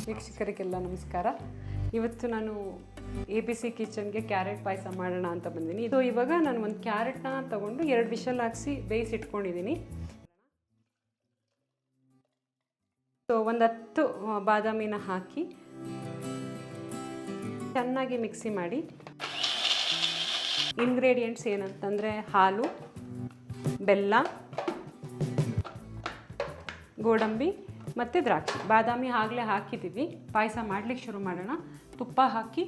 ವೀಕ್ಷಕರಿಗೆಲ್ಲ ನಮಸ್ಕಾರ. ಇವತ್ತು ನಾನು ABC ಕಿಚನ್ಗೆ ಕ್ಯಾರೆಟ್ ಪಾಯಸ ಮಾಡೋಣ ಅಂತ ಬಂದಿದ್ದೀನಿ. ಇದು ಇವಾಗ ನಾನು ಒಂದು ಕ್ಯಾರೆಟ್ನ ತಗೊಂಡು 2 ವಿಷಲ್ ಹಾಕಿಸಿ ಬೇಯಿಸಿಟ್ಕೊಂಡಿದ್ದೀನಿ. ಸೊ ಒಂದು 10 ಬಾದಾಮಿನ ಹಾಕಿ ಚೆನ್ನಾಗಿ ಮಿಕ್ಸಿ ಮಾಡಿ, ಇಂಗ್ರೀಡಿಯೆಂಟ್ಸ್ ಏನಂತಂದರೆ ಹಾಲು, ಬೆಲ್ಲ, ಗೋಡಂಬಿ ಮತ್ತು ದ್ರಾಕ್ಷಿ. ಬಾದಾಮಿ ಆಗಲೇ ಹಾಕಿದ್ದೀವಿ. ಪಾಯಸ ಮಾಡಲಿಕ್ಕೆ ಶುರು ಮಾಡೋಣ. ತುಪ್ಪ ಹಾಕಿ